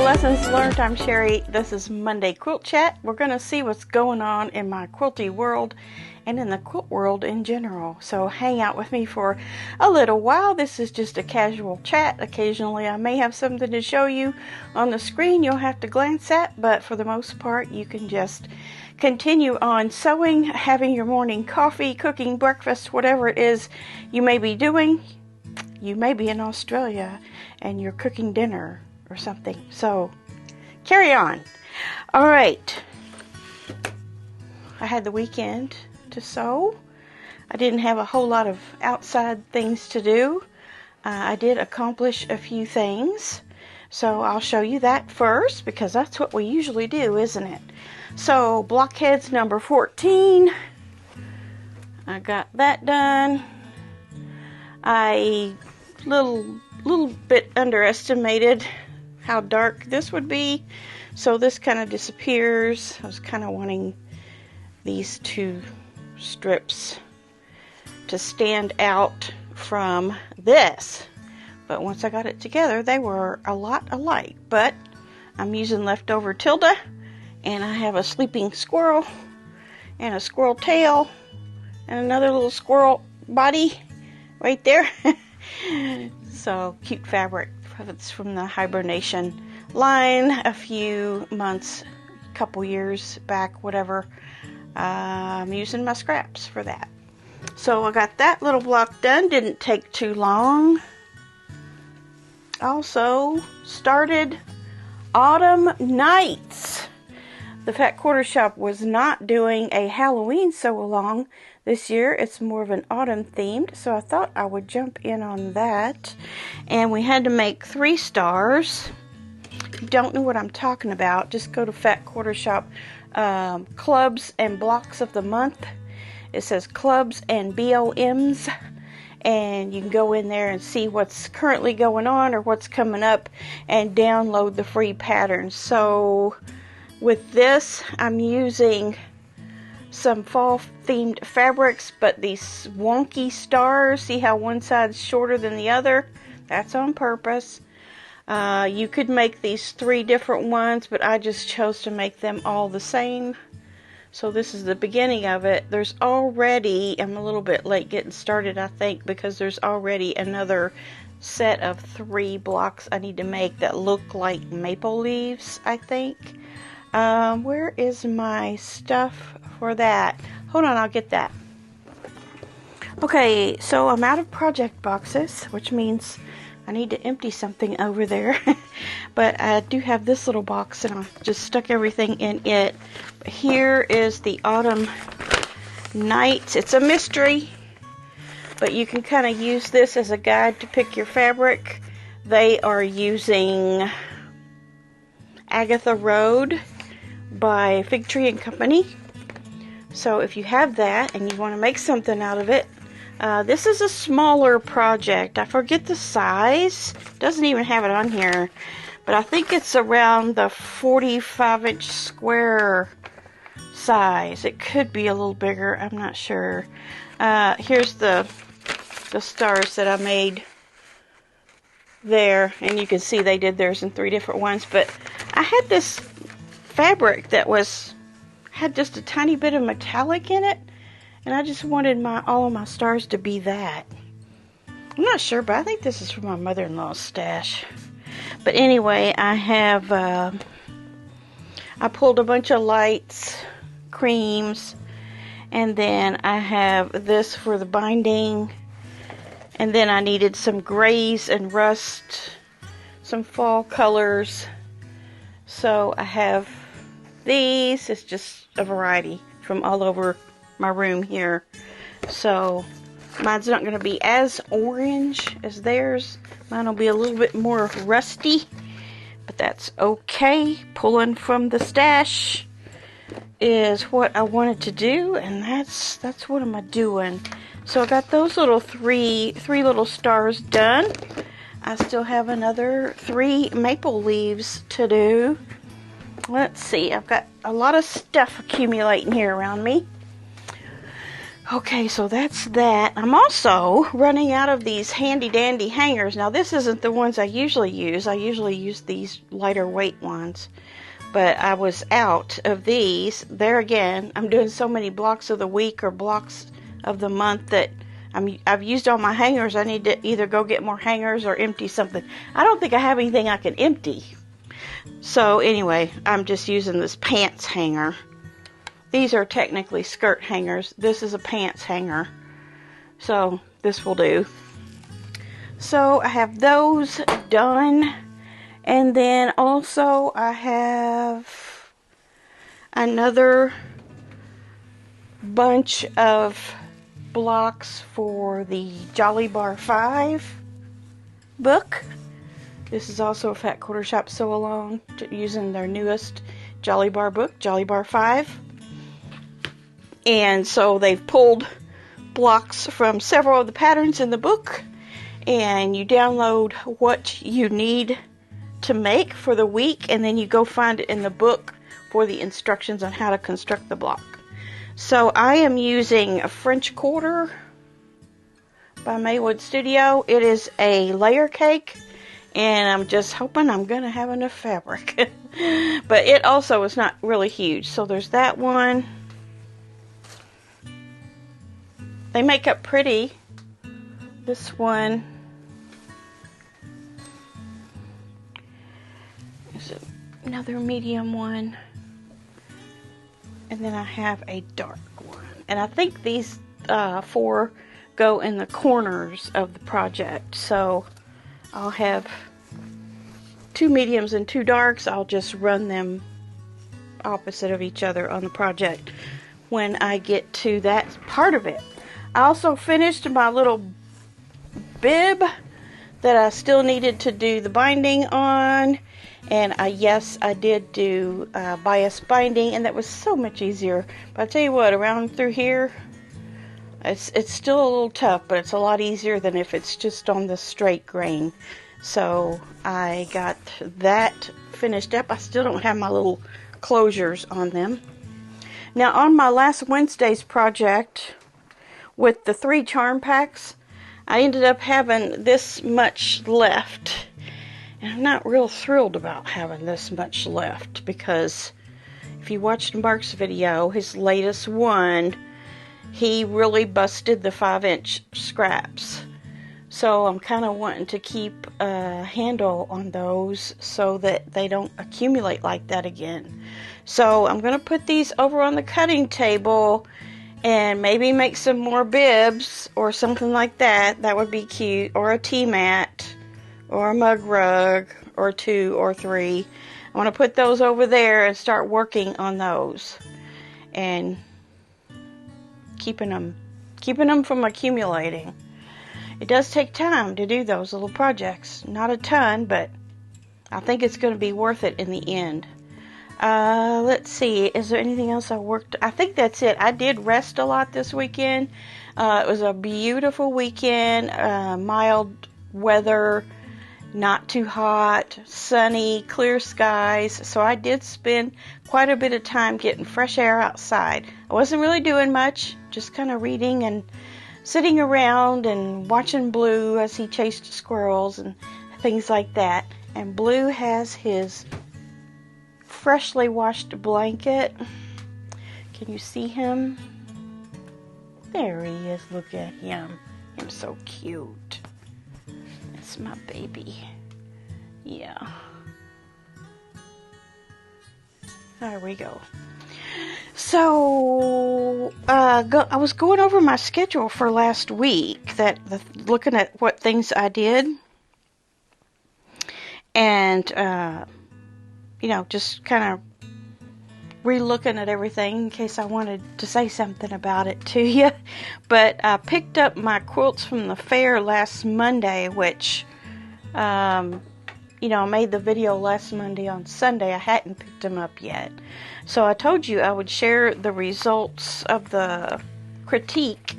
Lessons Learned. I'm Sherry. This is Monday Quilt Chat. We're going to see what's going on in my quilty world and in the quilt world in general. So hang out with me for a little while. This is just a casual chat. Occasionally I may have something to show you on the screen you'll have to glance at, but for the most part you can just continue on sewing, having your morning coffee, cooking breakfast, whatever it is you may be doing. You may be in Australia and you're cooking dinner or something. So carry on. All right. I had the weekend to sew. I didn't have a whole lot of outside things to do. I did accomplish a few things. So I'll show you that first because that's what we usually do, isn't it? So Blockheads number 14. I got that done. I little bit underestimated how dark this would be, so this kind of disappears. I was kind of wanting these two strips to stand out from this, but once I got it together they were a lot alike. But I'm using leftover tilde, and I have a sleeping squirrel and a squirrel tail and another little squirrel body right there. So cute fabric. It's from the hibernation line a few months, couple years back, whatever. I'm using my scraps for that. So I got that little block done. Didn't take too long. Also started Autumn Nights. The Fat Quarter Shop was not doing a Halloween sew-along this year. It's more of an autumn themed, so I thought I would jump in on that. And we had to make 3 stars. If you don't know what I'm talking about, just go to Fat Quarter Shop Clubs and Blocks of the Month. It says Clubs and BOMs, and you can go in there and see what's currently going on or what's coming up and download the free patterns. So with this, I'm using some fall themed fabrics, but these wonky stars, see how one side's shorter than the other? That's on purpose. You could make these 3 different ones, but I just chose to make them all the same. So this is the beginning of it. There's already, I'm a little bit late getting started, I think, because there's already another set of 3 blocks I need to make that look like maple leaves, I think. Where is my stuff for that? Hold on, I'll get that. Okay, so I'm out of project boxes, which means I need to empty something over there. But I do have this little box, and I just stuck everything in it. Here is the Autumn Nights. It's a mystery, but you can kind of use this as a guide to pick your fabric. They are using Agatha Road by Fig Tree and Company. So if you have that and you want to make something out of it, this is a smaller project. I forget the size. Doesn't even have it on here, but I think it's around the 45-inch square size. It could be a little bigger. I'm not sure. Here's the stars that I made there, and you can see they did theirs in 3 different ones. But I had this fabric that had just a tiny bit of metallic in it, and I just wanted all of my stars to be that. I'm not sure, but I think this is from my mother-in-law's stash. But anyway, I have I pulled a bunch of lights, creams, and then I have this for the binding, and then I needed some grays and rust, some fall colors. So I have these. It's just a variety from all over my room here. So mine's not going to be as orange as theirs. Mine will be a little bit more rusty, but that's okay. Pulling from the stash is what I wanted to do, and that's what I'm doing. So I got those little three little stars done. I still have another 3 maple leaves to do. Let's see, I've got a lot of stuff accumulating here around me. Okay, so that's that. I'm also running out of these handy dandy hangers. Now this isn't the ones I usually use. I usually use these lighter weight ones. But I was out of these. There again, I'm doing so many blocks of the week or blocks of the month that I've used all my hangers. I need to either go get more hangers or empty something. I don't think I have anything I can empty. So anyway, I'm just using this pants hanger. These are technically skirt hangers. This is a pants hanger. So this will do. So I have those done. And then also I have another bunch of blocks for the Jolly Bar 5 book. This is also a Fat Quarter Shop Sew Along using their newest Jolly Bar book, Jolly Bar 5. And so they've pulled blocks from several of the patterns in the book, and you download what you need to make for the week, and then you go find it in the book for the instructions on how to construct the block. So I am using a French quarter by Maywood Studio. It is a layer cake, and I'm just hoping I'm going to have enough fabric. But it also is not really huge. So there's that one. They make up pretty. This one is another medium one. And then I have a dark one. And I think these 4 go in the corners of the project. So I'll have 2 mediums and 2 darks. I'll just run them opposite of each other on the project when I get to that part of it. I also finished my little bib that I still needed to do the binding on. And yes, I did do bias binding, and that was so much easier. But I tell you what, around through here, it's still a little tough, but it's a lot easier than if it's just on the straight grain. So I got that finished up. I still don't have my little closures on them. Now on my last Wednesday's project with the 3 charm packs, I ended up having this much left. And I'm not real thrilled about having this much left, because if you watched Mark's video, his latest one, he really busted the 5-inch scraps. So I'm kind of wanting to keep a handle on those so that they don't accumulate like that again. So I'm going to put these over on the cutting table and maybe make some more bibs or something like that. That would be cute. Or a tea mat or a mug rug or 2 or 3. I want to put those over there and start working on those and keeping them from accumulating. It does take time to do those little projects. Not a ton, but I think it's going to be worth it in the end. Let's see. Is there anything else I worked? I think that's it. I did rest a lot this weekend. It was a beautiful weekend. Mild weather, not too hot, sunny, clear skies. So I did spend quite a bit of time getting fresh air outside. I wasn't really doing much, just kind of reading and sitting around and watching Blue as he chased squirrels and things like that. And Blue has his freshly washed blanket. Can you see him? There he is. Look at him. He's so cute. That's my baby. Yeah. There we go. So I was going over my schedule for last week, looking at what things I did, and just kind of re-looking at everything in case I wanted to say something about it to you. But I picked up my quilts from the fair last Monday, which I made the video last Monday. On Sunday I hadn't picked them up yet. So I told you I would share the results of the critique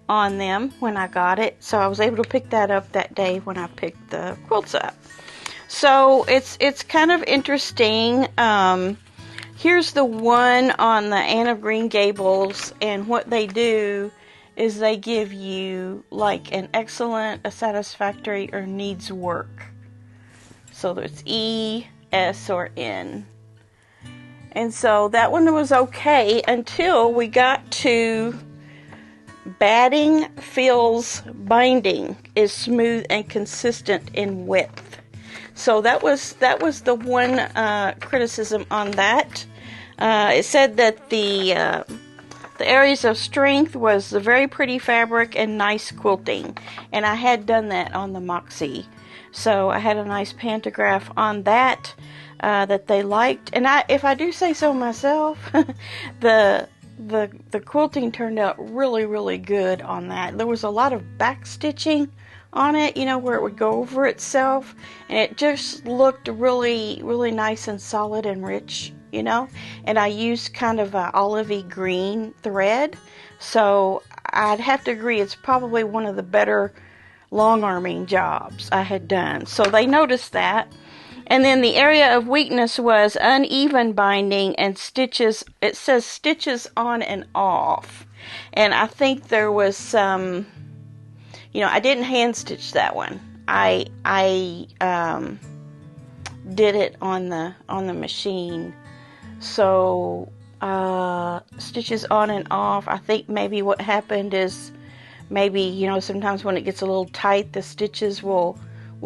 on them when I got it. So I was able to pick that up that day when I picked the quilts up. So it's kind of interesting. Here's the one on the Anne of Green Gables, and what they do is they give you like an excellent, a satisfactory, or needs work. So there's E, S, or N. And so that one was okay until we got to batting feels binding is smooth and consistent in width. So that was the one criticism on that. It said that the areas of strength was the very pretty fabric and nice quilting, and I had done that on the Moxie, so I had a nice pantograph on that that they liked. And if I do say so myself, the quilting turned out really good on that. There was a lot of back stitching on it, where it would go over itself, and it just looked really nice and solid and rich, and I used kind of a olivey green thread, so I'd have to agree it's probably one of the better long arming jobs I had done. So they noticed that. And then the area of weakness was uneven binding and stitches. It says stitches on and off. And I think there was some, I didn't hand stitch that one. I did it on the machine. So stitches on and off. I think maybe what happened is sometimes when it gets a little tight, the stitches will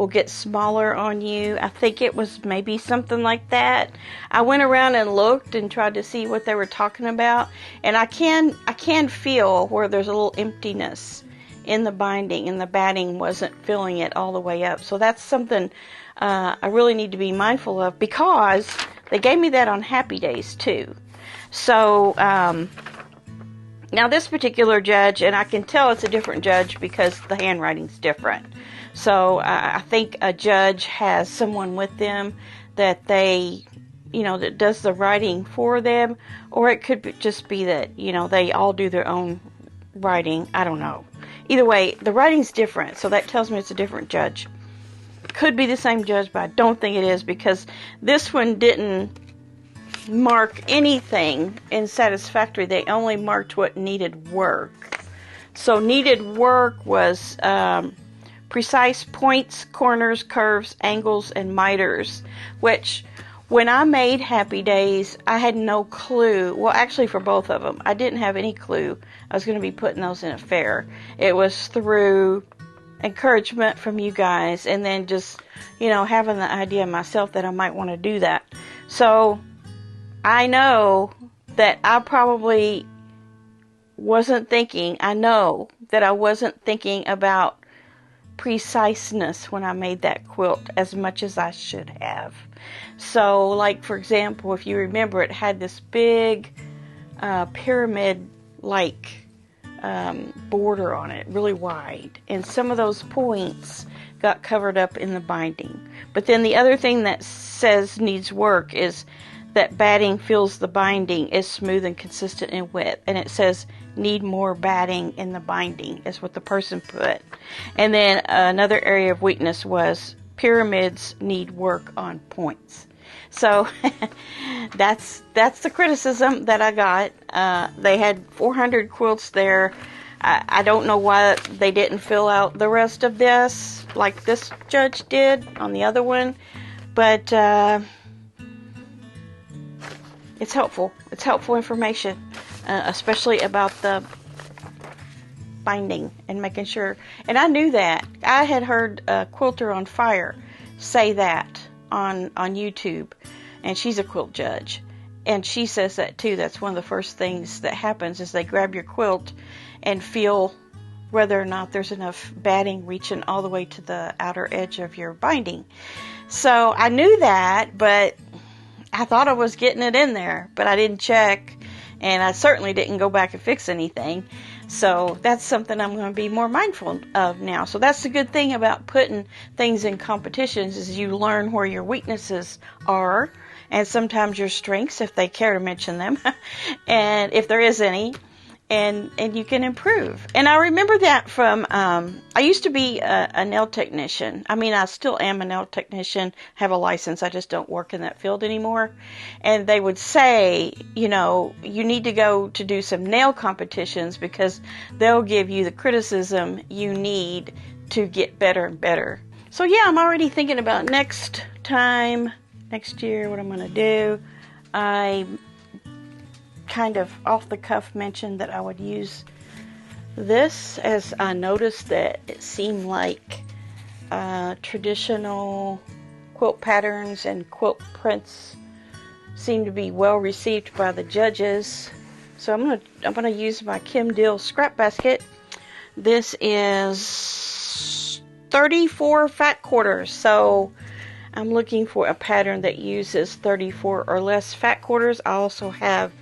get smaller on you. I think it was maybe something like that. I went around and looked and tried to see what they were talking about, and I can feel where there's a little emptiness in the binding, and the batting wasn't filling it all the way up. So that's something I really need to be mindful of, because they gave me that on Happy Days too. So now this particular judge, and I can tell it's a different judge because the handwriting's different. So I think a judge has someone with them that they, that does the writing for them, or it could just be that, they all do their own writing. I don't know. Either way, the writing's different, so that tells me it's a different judge. Could be the same judge, but I don't think it is, because this one didn't mark anything in satisfactory. They only marked what needed work. So needed work was precise points, corners, curves, angles, and miters, which when I made Happy Days, I had no clue. Well, actually for both of them, I didn't have any clue I was going to be putting those in a fair. It was through encouragement from you guys, and then just, having the idea myself that I might want to do that. So I know that I probably wasn't thinking, I know that I wasn't thinking about preciseness when I made that quilt as much as I should have. So, like, for example, if you remember, it had this big pyramid-like border on it, really wide, and some of those points got covered up in the binding. But then the other thing that says needs work is that batting fills the binding is smooth and consistent in width, and it says need more batting in the binding is what the person put. And then another area of weakness was pyramids need work on points. So that's the criticism that I got. They had 400 quilts there. I don't know why they didn't fill out the rest of this like this judge did on the other one, but it's helpful. It's helpful information, especially about the binding and making sure. And I knew that. I had heard Quilter on Fire say that on YouTube, and she's a quilt judge, and she says that too. That's one of the first things that happens is they grab your quilt and feel whether or not there's enough batting reaching all the way to the outer edge of your binding. So I knew that, but I thought I was getting it in there, but I didn't check, and I certainly didn't go back and fix anything. So that's something I'm going to be more mindful of now. So that's the good thing about putting things in competitions is you learn where your weaknesses are, and sometimes your strengths if they care to mention them, and if there is any. and you can improve. And I remember that from, I used to be a nail technician. I mean, I still am a nail technician, have a license, I just don't work in that field anymore. And they would say, you know, you need to go to do some nail competitions because they'll give you the criticism you need to get better and better. So yeah, I'm already thinking about next year, what I'm going to do. I kind of off the cuff mentioned that I would use this, as I noticed that it seemed like traditional quilt patterns and quilt prints seem to be well received by the judges. So I'm gonna use my Kim Deal scrap basket. This is 34 fat quarters, so I'm looking for a pattern that uses 34 or less fat quarters. I also have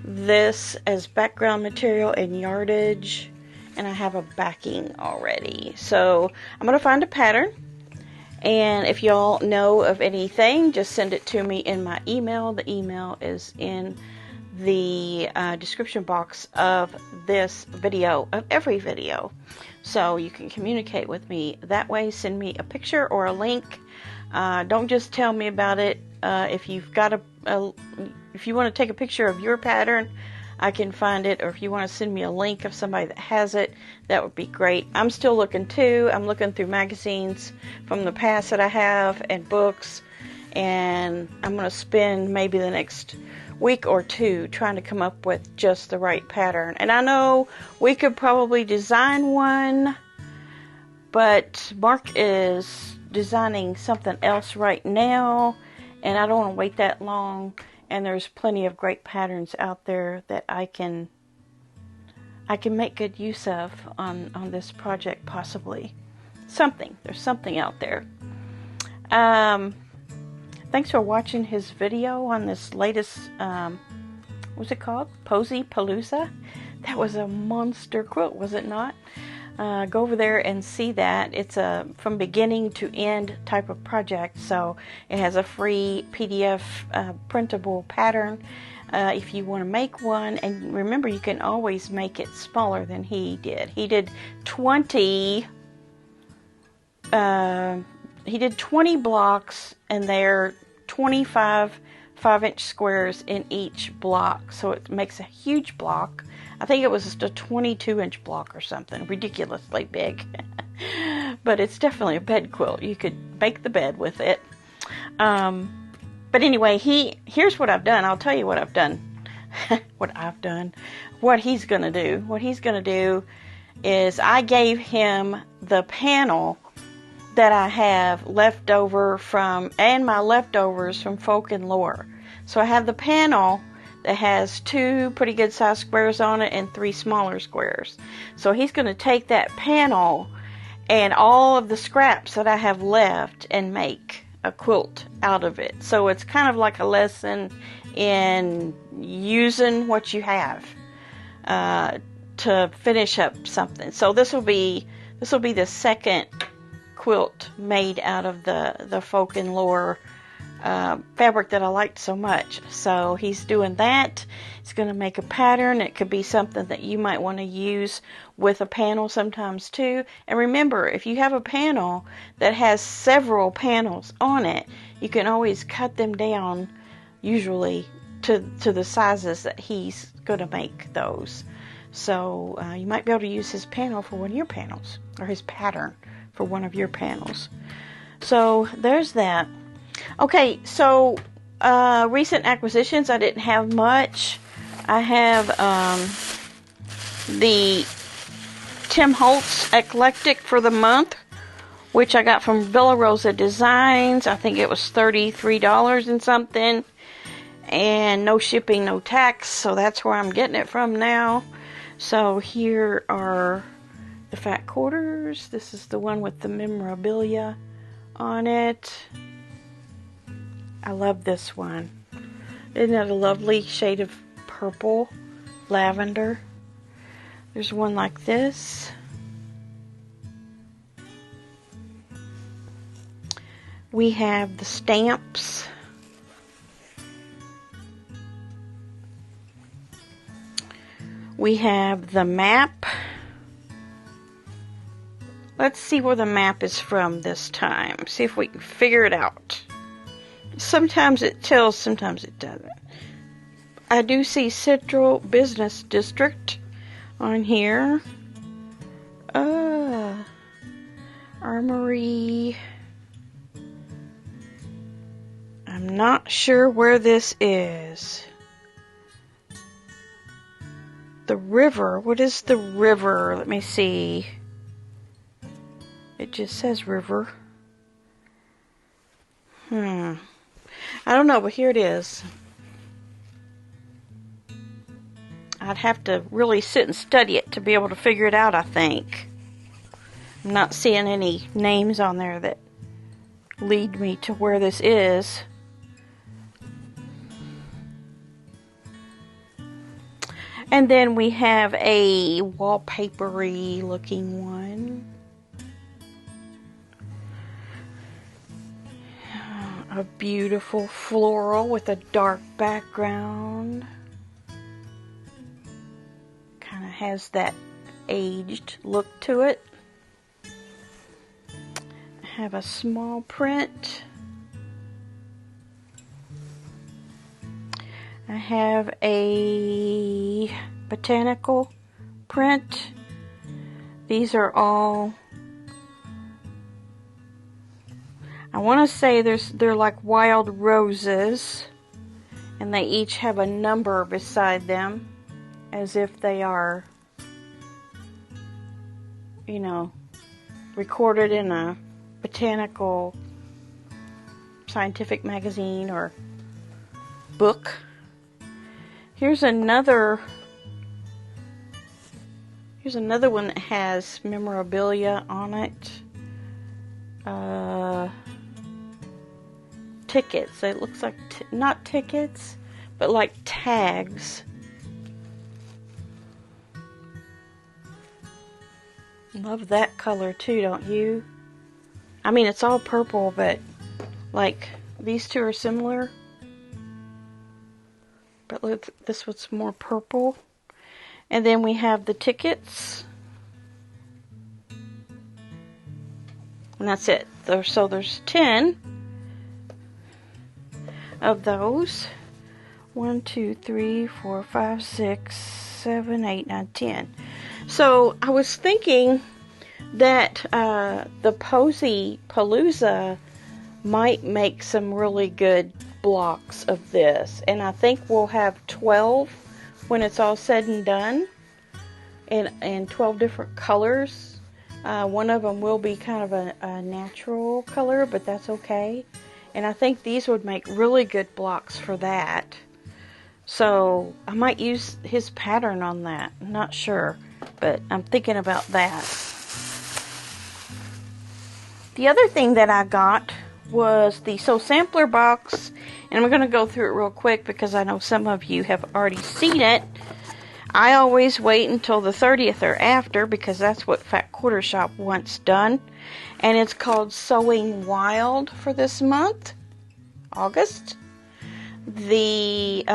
this as background material and yardage, and I have a backing already. So I'm going to find a pattern, and if y'all know of anything, just send it to me in my email. The email is in the description box of this video, of every video. So you can communicate with me that way. Send me a picture or a link. Don't just tell me about it. If you've got if you want to take a picture of your pattern, I can find it. Or if you want to send me a link of somebody that has it, that would be great. I'm still looking too. I'm looking through magazines from the past that I have and books. And I'm going to spend maybe the next week or two trying to come up with just the right pattern. And I know we could probably design one, but Mark is designing something else right now, and I don't want to wait that long. And there's plenty of great patterns out there that I can make good use of on this project, possibly. There's something out there. Thanks for watching his video on this latest, what's it called? Posy Palooza? That was a monster quilt, was it not? Go over there and see that. It's a from beginning to end type of project, so it has a free PDF printable pattern if you want to make one. And remember, you can always make it smaller than he did. He did 20 blocks, and they're 25 5-inch squares in each block, so it makes a huge block. I think it was just a 22-inch block or something, ridiculously big. But it's definitely a bed quilt. You could make the bed with it. But anyway, here's what I've done. I'll tell you what I've done. What he's going to do. What he's going to do is I gave him the panel that I have left over and my leftovers from Folk and Lore. So I have the panel that has 2 pretty good sized squares on it and 3 smaller squares. So he's going to take that panel and all of the scraps that I have left and make a quilt out of it. So it's kind of like a lesson in using what you have to finish up something. So this will be the second quilt made out of the Folk and Lore fabric that I liked so much. So he's doing that. He's going to make a pattern. It could be something that you might want to use with a panel sometimes too. And remember, if you have a panel that has several panels on it, you can always cut them down, usually to the sizes that he's going to make those. So you might be able to use his panel for one of your panels, or his pattern for one of your panels. So there's that. Okay, so recent acquisitions, I didn't have much. I have the Tim Holtz Eclectic for the month, which I got from Villa Rosa Designs. I think it was $33 and something. And no shipping, no tax, so that's where I'm getting it from now. So here are the fat quarters. This is the one with the memorabilia on it. I love this one. Isn't it a lovely shade of purple, lavender? There's one like this. We have the stamps. We have the map. Let's see where the map is from this time. See if we can figure it out. Sometimes it tells, sometimes it doesn't. I do see Central Business District on here. Armory. I'm not sure where this is. The river. What is the river? Let me see. It just says river. I don't know, but here it is. I'd have to really sit and study it to be able to figure it out, I think. I'm not seeing any names on there that lead me to where this is. And then we have a wallpapery looking one. A beautiful floral with a dark background. Kind of has that aged look to it. I have a small print. I have a botanical print. These are all, I want to say they're like wild roses, and they each have a number beside them as if they are, you know, recorded in a botanical scientific magazine or book. Here's another one that has memorabilia on it. Tickets. It looks like not tickets, but like tags. Love that color too, don't you? I mean, it's all purple, but like these two are similar. But look, this one's more purple. And then we have the tickets. And that's it. So there's 10 of those. 1, 2, 3, 4, 5, 6, 7, 8, 9, 10. So I was thinking that the Posy Palooza might make some really good blocks of this, and I think we'll have 12 when it's all said and done, and 12 different colors. One of them will be kind of a natural color, but that's okay, and I think these would make really good blocks for that. So I might use his pattern on that. I'm not sure, but I'm thinking about that. The other thing that I got was the sampler box, and I'm going to go through it real quick because I know some of you have already seen it. I always wait until the 30th or after because that's what Fat Quarter Shop wants done, and it's called Sewing Wild for this month, August. There's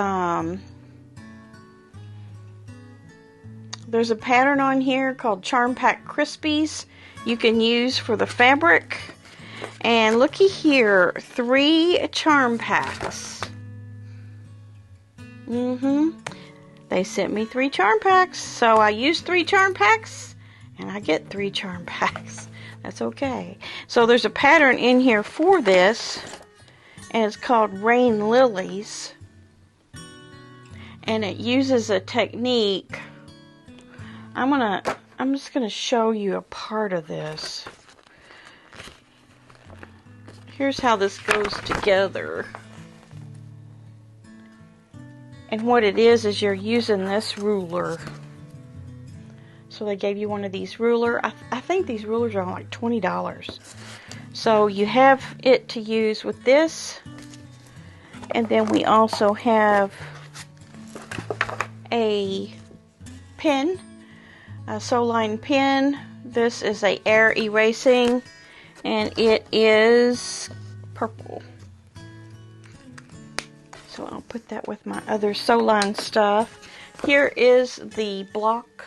a pattern on here called Charm Pack Crispies you can use for the fabric. And looky here, 3 charm packs. They sent me 3 charm packs, so I used 3 charm packs, and I get 3 charm packs. That's okay. So there's a pattern in here for this, and it's called Rain Lilies. And it uses a technique. I'm just gonna show you a part of this. Here's how this goes together. And what it is you're using this ruler. So they gave you one of these ruler. I think these rulers are like $20. So you have it to use with this. And then we also have a pen, a Sewline pen. This is a air erasing, and it is purple. So I'll put that with my other Sewline stuff Here is the block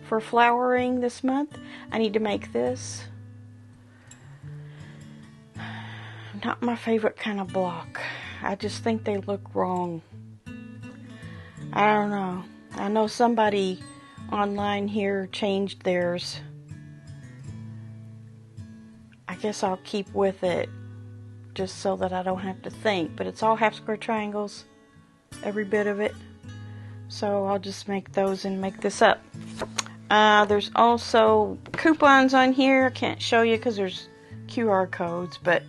for flowering this month. I need to make this. Not my favorite kind of block. I just think they look wrong. I don't know. I know somebody online here changed theirs. I guess I'll keep with it just so that I don't have to think. But it's all half square triangles, every bit of it. So I'll just make those and make this up. There's also coupons on here. I can't show you because there's QR codes, but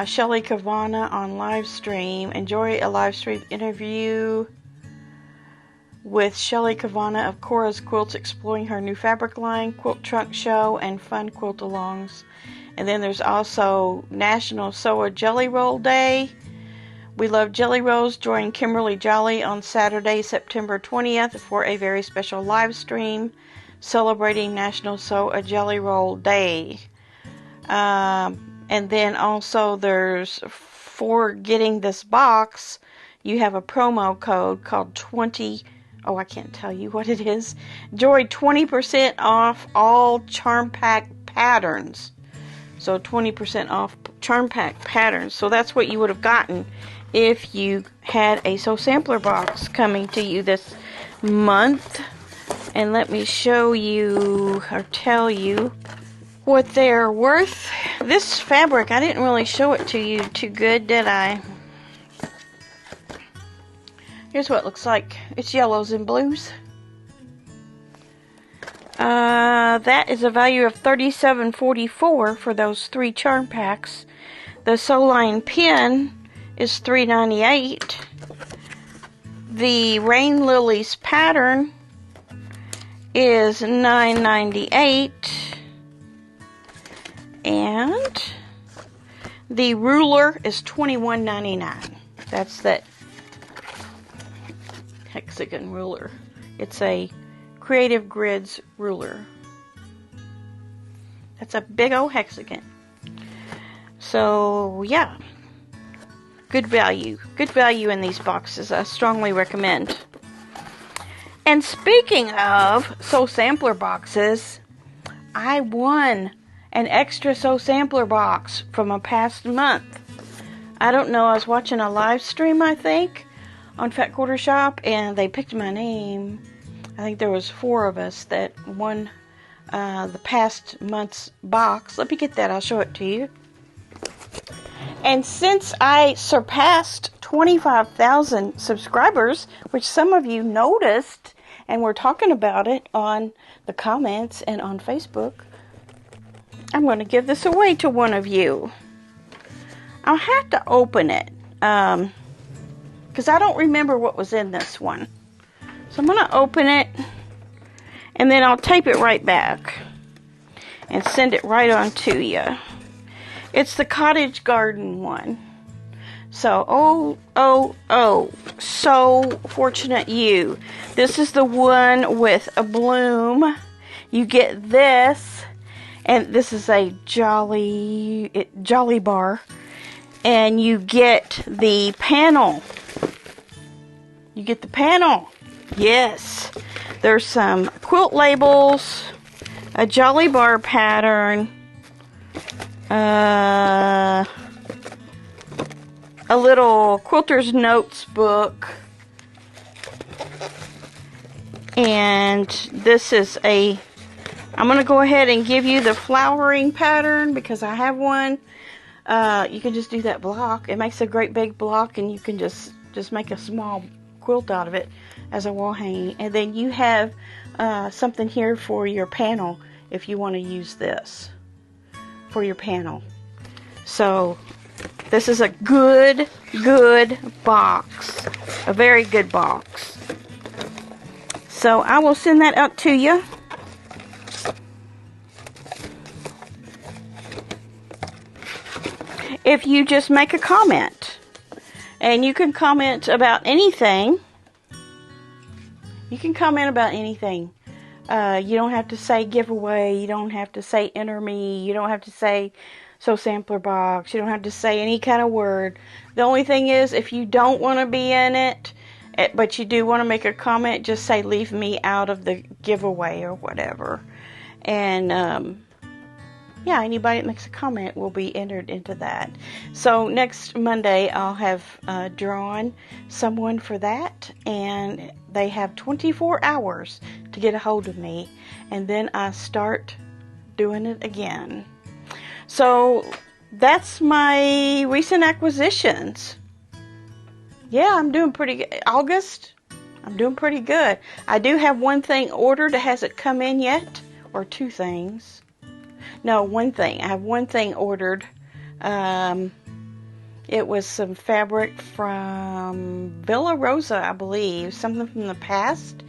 Shelly Kavana on live stream. Enjoy a live stream interview with Shelly Kavana of Cora's Quilts, exploring her new fabric line, quilt trunk show, and fun quilt-alongs. And then there's also National Sew a Jelly Roll Day. We love jelly rolls. Join Kimberly Jolly on Saturday, September 20th for a very special live stream celebrating National Sew a Jelly Roll Day. And then also there's, for getting this box, you have a promo code called 20. Oh, I can't tell you what it is. Enjoy 20% off all Charm Pack patterns. So 20% off Charm Pack patterns. So that's what you would have gotten if you had a Sew Sampler box coming to you this month. And let me show you or tell you what they're worth. This fabric, I didn't really show it to you too good, did I? Here's what it looks like. It's yellows and blues. That is a value of $37.44 for those 3 charm packs. The Sew Line pin is $3.98. The Rain Lilies pattern is $9.98. And the ruler is $21.99. That's that hexagon ruler. It's a Creative Grids ruler. That's a big old hexagon. So yeah, good value in these boxes. I strongly recommend. And speaking of Sew Sampler boxes, I won an extra Sew Sampler box from a past month. I don't know, I was watching a live stream, I think, on Fat Quarter Shop, and they picked my name. I think there was 4 of us that won the past month's box. Let me get that, I'll show it to you. And since I surpassed 25,000 subscribers, which some of you noticed, and we're talking about it on the comments and on Facebook, I'm going to give this away to one of you. I'll have to open it, because I don't remember what was in this one. So I'm going to open it, and then I'll tape it right back and send it right on to you. It's the Cottage Garden one. So, so fortunate you. This is the one with a bloom. You get this, and this is a Jolly Bar, and you get the panel. You get the panel. Yes. There's some quilt labels, a Jolly Bar pattern, a little Quilter's Notes book, and this is I'm going to go ahead and give you the flowering pattern because I have one. You can just do that block. It makes a great big block, and you can just make a small quilt out of it as a wall hanging. And then you have something here for your panel if you want to use this for your panel. So this is a good box, a very good box. So I will send that out to you. If you just make a comment, and you can comment about anything. You can comment about anything. You don't have to say giveaway. You don't have to say enter me. You don't have to say Sew Sampler box. You don't have to say any kind of word. The only thing is, if you don't want to be in it, But you do want to make a comment, just say leave me out of the giveaway or whatever. And yeah, anybody that makes a comment will be entered into that. So next Monday I'll have drawn someone for that, and they have 24 hours to get a hold of me, and then I start doing it again. So that's my recent acquisitions. Yeah, I'm doing pretty good. August, I'm doing pretty good. I do have one thing ordered that hasn't come in yet, or two things. No, one thing. I have one thing ordered. It was some fabric from Villa Rosa, I believe, something from the past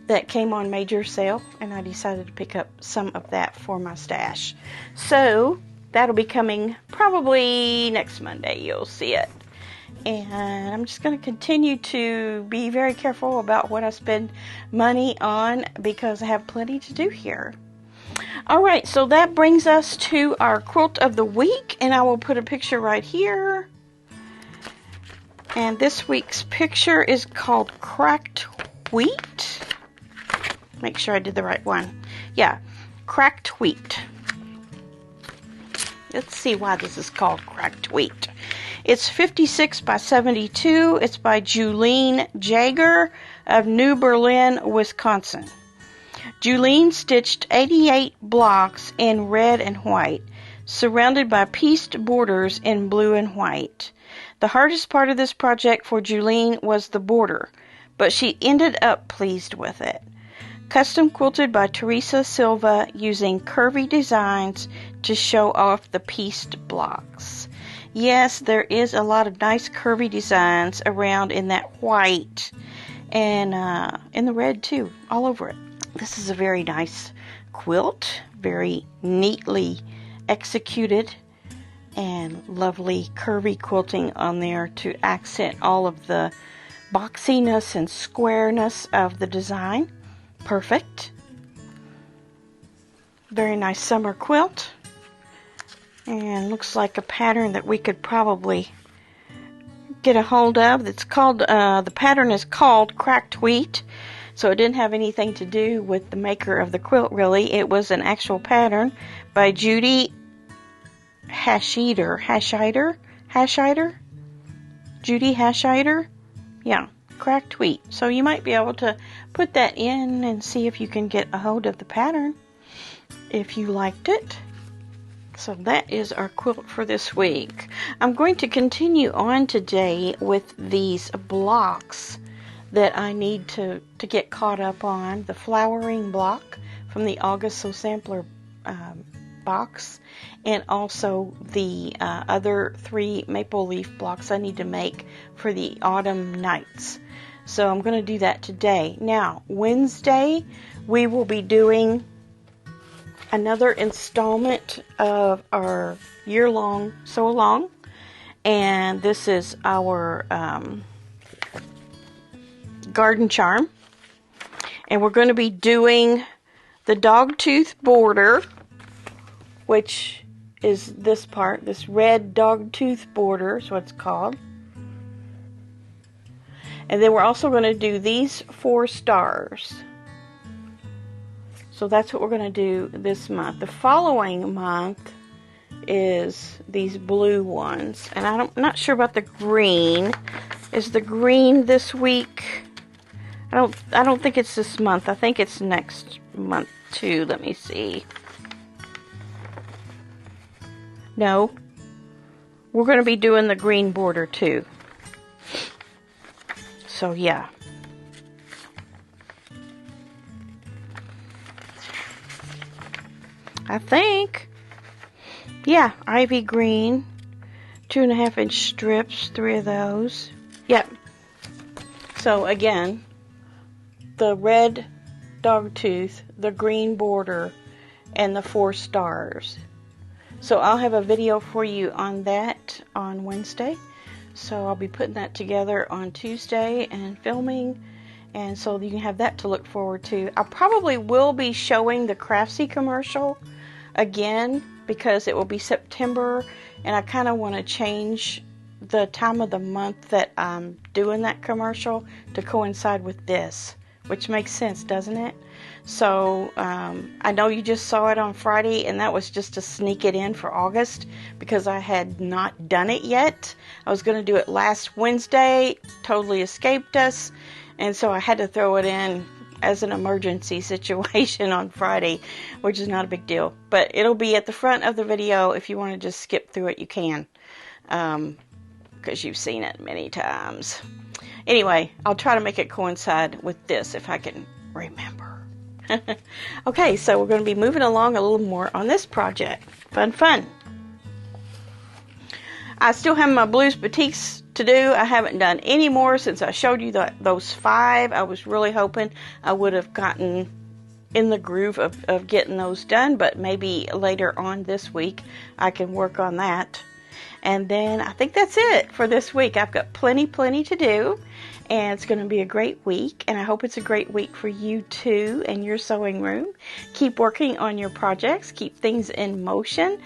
that came on major sale, and I decided to pick up some of that for my stash. So that'll be coming probably next Monday. You'll see it. And I'm just going to continue to be very careful about what I spend money on, because I have plenty to do here. Alright, so that brings us to our quilt of the week, and I will put a picture right here. And this week's picture is called Cracked Wheat. Make sure I did the right one. Yeah, Cracked Wheat. Let's see why this is called Cracked Wheat. It's 56 by 72. It's by Julene Jager of New Berlin, Wisconsin. Julene stitched 88 blocks in red and white, surrounded by pieced borders in blue and white. The hardest part of this project for Julene was the border, but she ended up pleased with it. Custom quilted by Teresa Silva, using curvy designs to show off the pieced blocks. Yes, there is a lot of nice curvy designs around in that white, and in the red too, all over it. This is a very nice quilt, very neatly executed, and lovely curvy quilting on there to accent all of the boxiness and squareness of the design. Perfect. Very nice summer quilt. And looks like a pattern that we could probably get a hold of. It's called, the pattern is called Cracked Wheat. So it didn't have anything to do with the maker of the quilt, really. It was an actual pattern by Judy Hashider. Judy Hashider? Yeah, Cracked Wheat. So you might be able to put that in and see if you can get a hold of the pattern if you liked it. So that is our quilt for this week. I'm going to continue on today with these blocks that I need to get caught up on. The flowering block from the August So Sampler box, and also the other 3 maple leaf blocks I need to make for the autumn nights. So I'm going to do that today. Now, Wednesday, we will be doing another installment of our year-long sew-along, and this is our garden charm, and we're going to be doing the dogtooth border, which is this part, this red dogtooth border is what it's called. And then we're also going to do these 4 stars. So that's what we're going to do this month. The following month is these blue ones, and I'm not sure about the green. Is the green this week? I don't think it's this month. I think it's next month too. Let me see. No, we're going to be doing the green border too. So yeah. I think. Yeah, ivy green. 2.5 inch strips, 3 of those. Yep. So again, the red dogtooth, the green border, and the 4 stars. So I'll have a video for you on that on Wednesday. So I'll be putting that together on Tuesday and filming, and so you can have that to look forward to. I probably will be showing the Craftsy commercial again because it will be September, and I kind of want to change the time of the month that I'm doing that commercial to coincide with this, which makes sense, doesn't it? So I know you just saw it on Friday, and that was just to sneak it in for August because I had not done it yet. I was going to do it last Wednesday, totally escaped us, and so I had to throw it in as an emergency situation on Friday, which is not a big deal. But it'll be at the front of the video. If you want to just skip through it, you can, because you've seen it many times. Anyway, I'll try to make it coincide with this if I can remember. Okay, so we're going to be moving along a little more on this project. Fun. I still have my blues batiks to do. I haven't done any more since I showed you those 5. I was really hoping I would have gotten in the groove of getting those done, but maybe later on this week I can work on that. And then I think that's it for this week. I've got plenty to do, and it's going to be a great week, and I hope it's a great week for you too in your sewing room. Keep working on your projects, keep things in motion.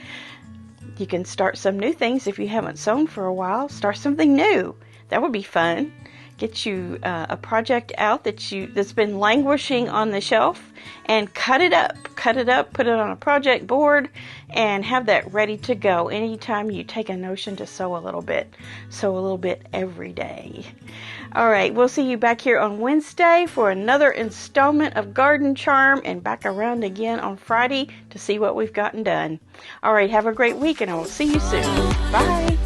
You can start some new things if you haven't sewn for a while. Start something new. That would be fun. Get you a project out that's been languishing on the shelf, and cut it up, put it on a project board, and have that ready to go anytime you take a notion to sew a little bit every day. All right, we'll see you back here on Wednesday for another installment of Garden Charm, and back around again on Friday to see what we've gotten done. All right, have a great week, and I will see you soon. Bye.